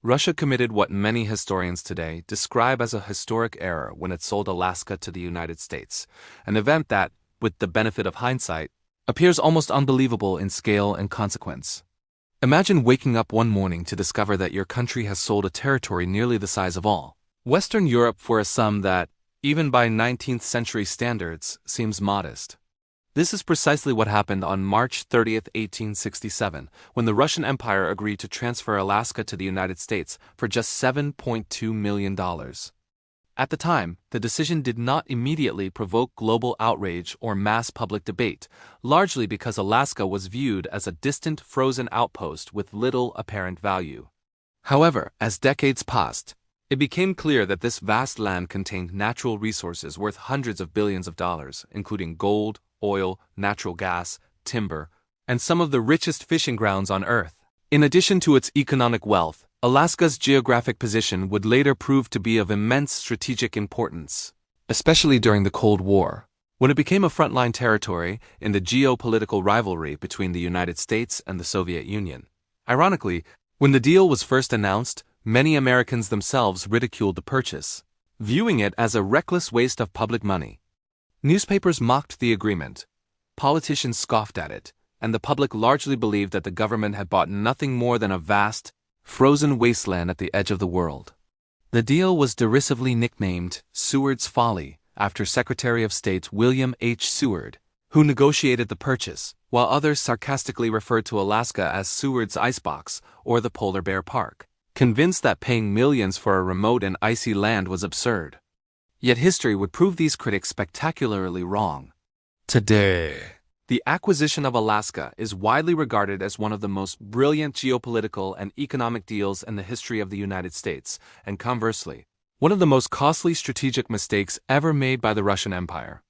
Russia committed what many historians today describe as a historic error when it sold Alaska to the United States, an event that, with the benefit of hindsight, appears almost unbelievable in scale and consequence. Imagine waking up one morning to discover that your country has sold a territory nearly the size of all Western Europe for a sum that, even by 19th century standards, seems modest. This is precisely what happened on March 30, 1867, when the Russian Empire agreed to transfer Alaska to the United States for just $7.2 million. At the time, the decision did not immediately provoke global outrage or mass public debate, largely because Alaska was viewed as a distant frozen outpost with little apparent value. However, as decades passed, it became clear that this vast land contained natural resources worth hundreds of billions of dollars, including gold, oil, natural gas, timber, and some of the richest fishing grounds on Earth. In addition to its economic wealth, Alaska's geographic position would later prove to be of immense strategic importance, especially during the Cold War, when it became a frontline territory in the geopolitical rivalry between the United States and the Soviet Union. Ironically, when the deal was first announced, many Americans themselves ridiculed the purchase, viewing it as a reckless waste of public money. Newspapers mocked the agreement, politicians scoffed at it, and the public largely believed that the government had bought nothing more than a vast, frozen wasteland at the edge of the world. The deal was derisively nicknamed Seward's Folly after Secretary of State William H. Seward, who negotiated the purchase, while others sarcastically referred to Alaska as Seward's Icebox or the Polar Bear Park, convinced that paying millions for a remote and icy land was absurd. Yet history would prove these critics spectacularly wrong. Today, the acquisition of Alaska is widely regarded as one of the most brilliant geopolitical and economic deals in the history of the United States, and conversely, one of the most costly strategic mistakes ever made by the Russian Empire.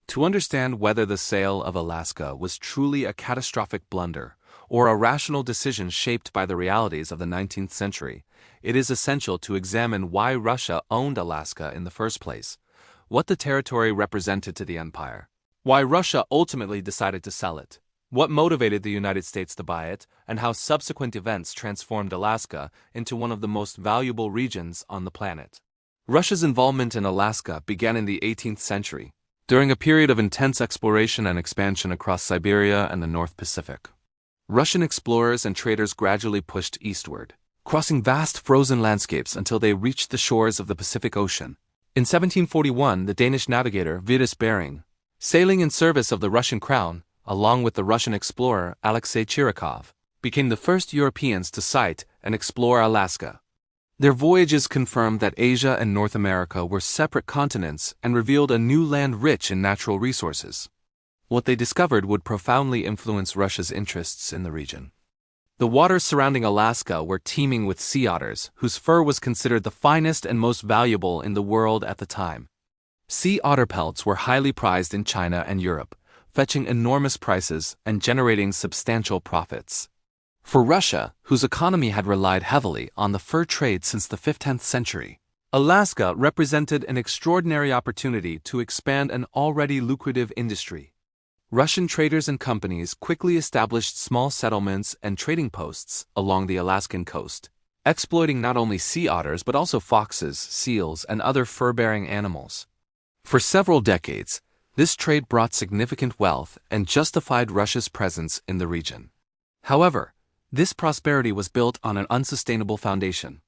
To understand whether the sale of Alaska was truly a catastrophic blunder or a rational decision shaped by the realities of the 19th century, it is essential to examine why Russia owned Alaska in the first place, what the territory represented to the empire, why Russia ultimately decided to sell it, what motivated the United States to buy it, and how subsequent events transformed Alaska into one of the most valuable regions on the planet. Russia's involvement in Alaska began in the 18th century, during a period of intense exploration and expansion across Siberia and the North Pacific. Russian explorers and traders gradually pushed eastward, crossing vast frozen landscapes until they reached the shores of the Pacific Ocean. In 1741, the Danish navigator Vitus Bering, sailing in service of the Russian crown, along with the Russian explorer Alexei Chirikov, became the first Europeans to sight and explore Alaska. Their voyages confirmed that Asia and North America were separate continents and revealed a new land rich in natural resources. What they discovered would profoundly influence Russia's interests in the region. The waters surrounding Alaska were teeming with sea otters, whose fur was considered the finest and most valuable in the world at the time. Sea otter pelts were highly prized in China and Europe, fetching enormous prices and generating substantial profits. For Russia, whose economy had relied heavily on the fur trade since the 15th century, Alaska represented an extraordinary opportunity to expand an already lucrative industry. Russian traders and companies quickly established small settlements and trading posts along the Alaskan coast, exploiting not only sea otters but also foxes, seals, and other fur-bearing animals. For several decades, this trade brought significant wealth and justified Russia's presence in the region. However, this prosperity was built on an unsustainable foundation.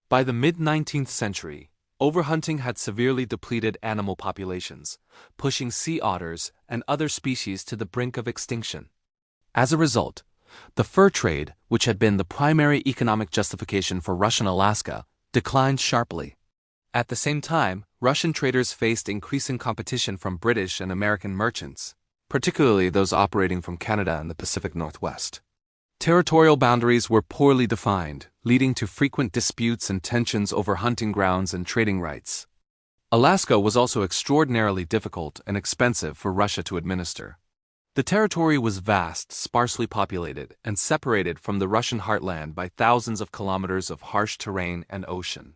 By the mid-19th century, overhunting had severely depleted animal populations, pushing sea otters and other species to the brink of extinction. As a result, the fur trade, which had been the primary economic justification for Russian Alaska, declined sharply. At the same time, Russian traders faced increasing competition from British and American merchants, particularly those operating from Canada and the Pacific Northwest. Territorial boundaries were poorly defined, leading to frequent disputes and tensions over hunting grounds and trading rights. Alaska was also extraordinarily difficult and expensive for Russia to administer. The territory was vast, sparsely populated, and separated from the Russian heartland by thousands of kilometers of harsh terrain and ocean.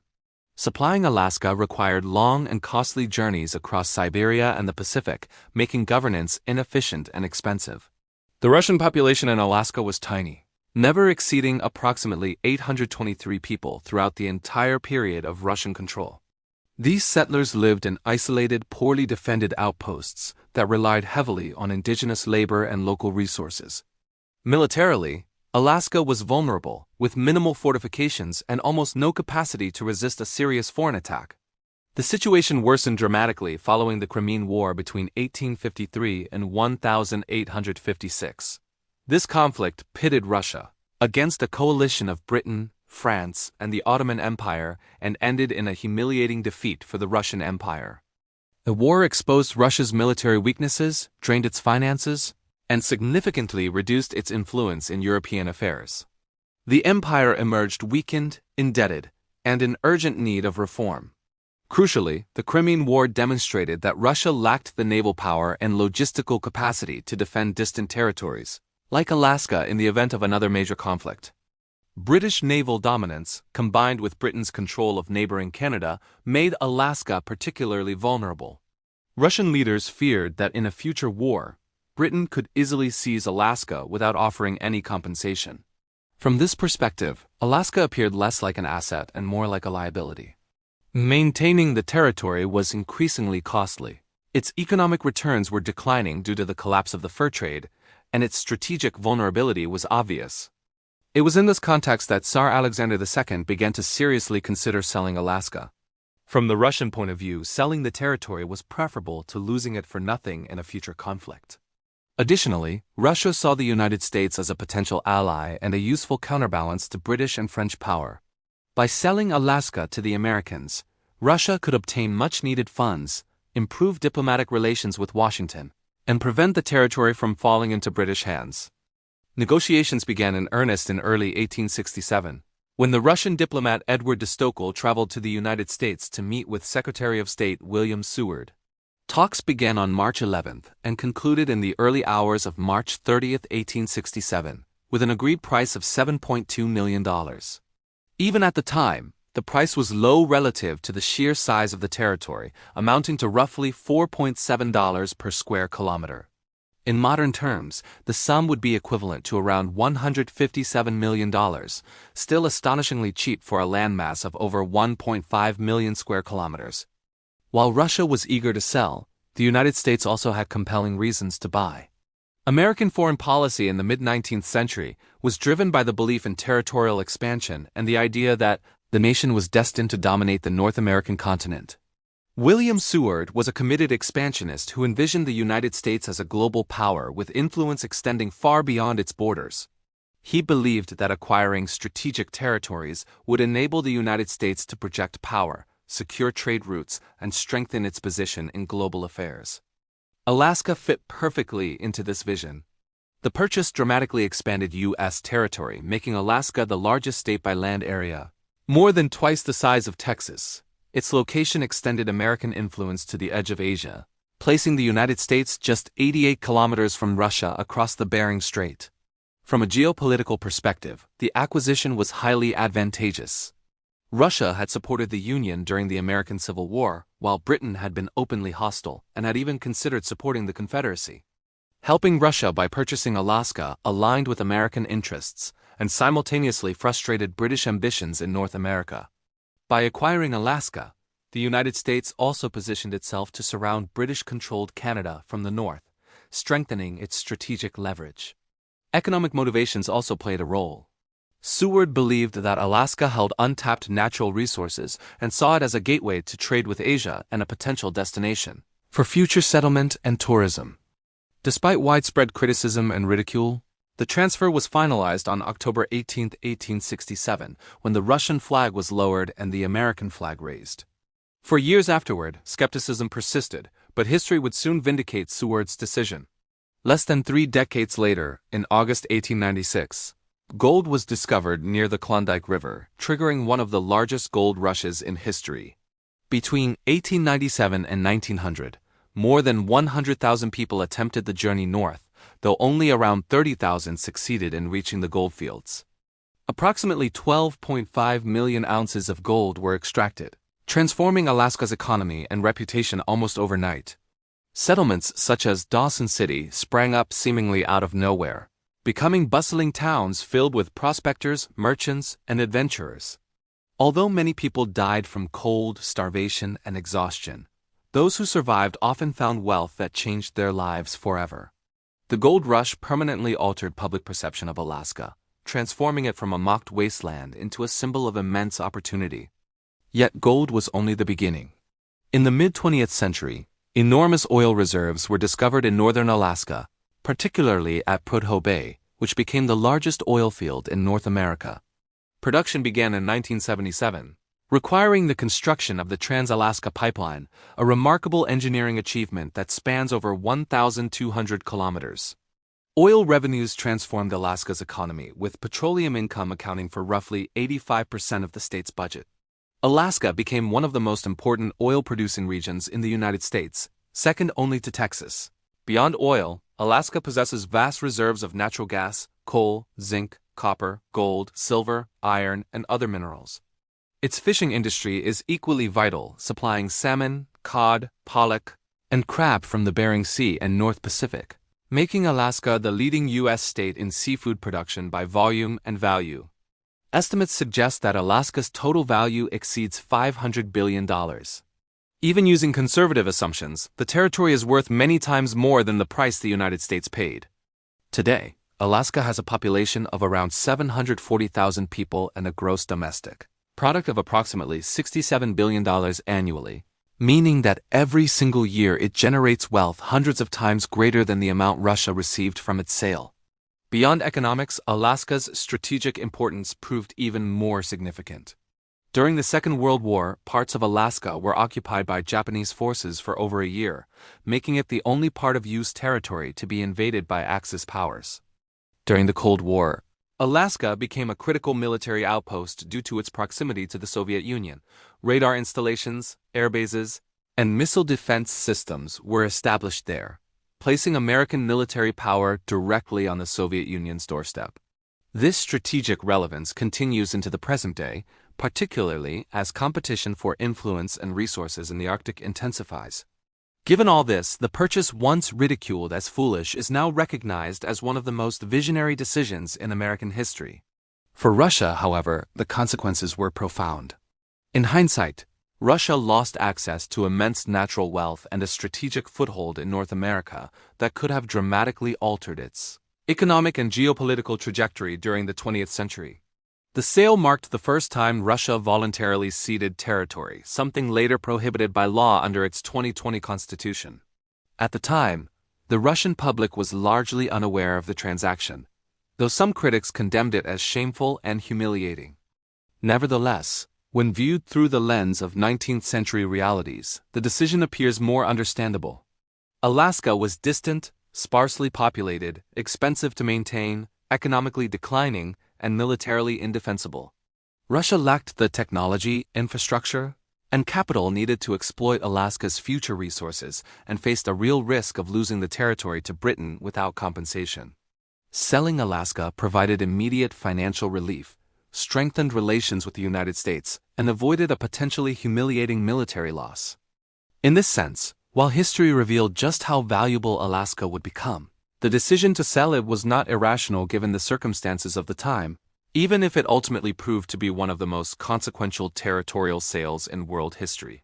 Supplying Alaska required long and costly journeys across Siberia and the Pacific, making governance inefficient and expensive. The Russian population in Alaska was tiny, never exceeding approximately 823 people throughout the entire period of Russian control. These settlers lived in isolated, poorly defended outposts that relied heavily on indigenous labor and local resources. Militarily, Alaska was vulnerable, with minimal fortifications and almost no capacity to resist a serious foreign attack. The situation worsened dramatically following the Crimean War between 1853 and 1856. This conflict pitted Russia against a coalition of Britain, France, and the Ottoman Empire and ended in a humiliating defeat for the Russian Empire. The war exposed Russia's military weaknesses, drained its finances, and significantly reduced its influence in European affairs. The empire emerged weakened, indebted, and in urgent need of reform. Crucially, the Crimean War demonstrated that Russia lacked the naval power and logistical capacity to defend distant territories, like Alaska in the event of another major conflict. British naval dominance, combined with Britain's control of neighboring Canada, made Alaska particularly vulnerable. Russian leaders feared that in a future war, Britain could easily seize Alaska without offering any compensation. From this perspective, Alaska appeared less like an asset and more like a liability. Maintaining the territory was increasingly costly. Its economic returns were declining due to the collapse of the fur trade, and its strategic vulnerability was obvious. It was in this context that Tsar Alexander II began to seriously consider selling Alaska. From the Russian point of view, selling the territory was preferable to losing it for nothing in a future conflict. Additionally, Russia saw the United States as a potential ally and a useful counterbalance to British and French power. By selling Alaska to the Americans, Russia could obtain much-needed funds, improve diplomatic relations with Washington, and prevent the territory from falling into British hands. Negotiations began in earnest in early 1867, when the Russian diplomat Edward de Stokel traveled to the United States to meet with Secretary of State William Seward. Talks began on March 11th and concluded in the early hours of March 30th, 1867, with an agreed price of $7.2 million. Even at the time, the price was low relative to the sheer size of the territory, amounting to roughly $4.7 per square kilometer. In modern terms, the sum would be equivalent to around $157 million, still astonishingly cheap for a landmass of over 1.5 million square kilometers. While Russia was eager to sell, the United States also had compelling reasons to buy. American foreign policy in the mid-19th century was driven by the belief in territorial expansion and the idea that the nation was destined to dominate the North American continent. William Seward was a committed expansionist who envisioned the United States as a global power with influence extending far beyond its borders. He believed that acquiring strategic territories would enable the United States to project power, secure trade routes, and strengthen its position in global affairs. Alaska fit perfectly into this vision. The purchase dramatically expanded U.S. territory, making Alaska the largest state by land area. More than twice the size of Texas, its location extended American influence to the edge of Asia, placing the United States just 88 kilometers from Russia across the Bering Strait. From a geopolitical perspective, the acquisition was highly advantageous. Russia had supported the Union during the American Civil War, while Britain had been openly hostile and had even considered supporting the Confederacy. Helping Russia by purchasing Alaska aligned with American interests and simultaneously frustrated British ambitions in North America. By acquiring Alaska, the United States also positioned itself to surround British-controlled Canada from the north, strengthening its strategic leverage. Economic motivations also played a role. Seward believed that Alaska held untapped natural resources and saw it as a gateway to trade with Asia and a potential destination for future settlement and tourism. Despite widespread criticism and ridicule, the transfer was finalized on October 18, 1867, when the Russian flag was lowered and the American flag raised. For years afterward, skepticism persisted, but history would soon vindicate Seward's decision. Less than 3 decades later, in August 1896, gold was discovered near the Klondike River, triggering one of the largest gold rushes in history. Between 1897 and 1900, more than 100,000 people attempted the journey north, though only around 30,000 succeeded in reaching the goldfields. Approximately 12.5 million ounces of gold were extracted, transforming Alaska's economy and reputation almost overnight. Settlements such as Dawson City sprang up seemingly out of nowhere. becoming bustling towns filled with prospectors, merchants, and adventurers. Although many people died from cold, starvation, and exhaustion, those who survived often found wealth that changed their lives forever. The gold rush permanently altered public perception of Alaska, transforming it from a mocked wasteland into a symbol of immense opportunity. Yet gold was only the beginning. In the mid-20th century, enormous oil reserves were discovered in northern Alaska, particularly at Prudhoe Bay, which became the largest oil field in North America. Production began in 1977, requiring the construction of the Trans-Alaska Pipeline, a remarkable engineering achievement that spans over 1,200 kilometers. Oil revenues transformed Alaska's economy, with petroleum income accounting for roughly 85% of the state's budget. Alaska became one of the most important oil-producing regions in the United States, second only to Texas. Beyond oil, Alaska possesses vast reserves of natural gas, coal, zinc, copper, gold, silver, iron, and other minerals. Its fishing industry is equally vital, supplying salmon, cod, pollock, and crab from the Bering Sea and North Pacific, making Alaska the leading U.S. state in seafood production by volume and value. Estimates suggest that Alaska's total value exceeds $500 billion. Even using conservative assumptions, the territory is worth many times more than the price the United States paid. Today, Alaska has a population of around 740,000 people and a gross domestic product of approximately $67 billion annually, meaning that every single year it generates wealth hundreds of times greater than the amount Russia received from its sale. Beyond economics, Alaska's strategic importance proved even more significant. During the Second World War, parts of Alaska were occupied by Japanese forces for over a year, making it the only part of U.S. territory to be invaded by Axis powers. During the Cold War, Alaska became a critical military outpost due to its proximity to the Soviet Union. Radar installations, air bases, and missile defense systems were established there, placing American military power directly on the Soviet Union's doorstep. This strategic relevance continues into the present day, particularly as competition for influence and resources in the Arctic intensifies. Given all this, the purchase once ridiculed as foolish is now recognized as one of the most visionary decisions in American history. For Russia, however, the consequences were profound. In hindsight, Russia lost access to immense natural wealth and a strategic foothold in North America that could have dramatically altered its economic and geopolitical trajectory during the 20th century. The sale marked the first time Russia voluntarily ceded territory, something later prohibited by law under its 2020 constitution. At the time, the Russian public was largely unaware of the transaction, though some critics condemned it as shameful and humiliating. Nevertheless, when viewed through the lens of 19th-century realities, the decision appears more understandable. Alaska was distant, sparsely populated, expensive to maintain, economically declining, and militarily indefensible. Russia lacked the technology, infrastructure, and capital needed to exploit Alaska's future resources and faced a real risk of losing the territory to Britain without compensation. Selling Alaska provided immediate financial relief, strengthened relations with the United States, and avoided a potentially humiliating military loss. In this sense, while history revealed just how valuable Alaska would become, the decision to sell it was not irrational given the circumstances of the time, even if it ultimately proved to be one of the most consequential territorial sales in world history.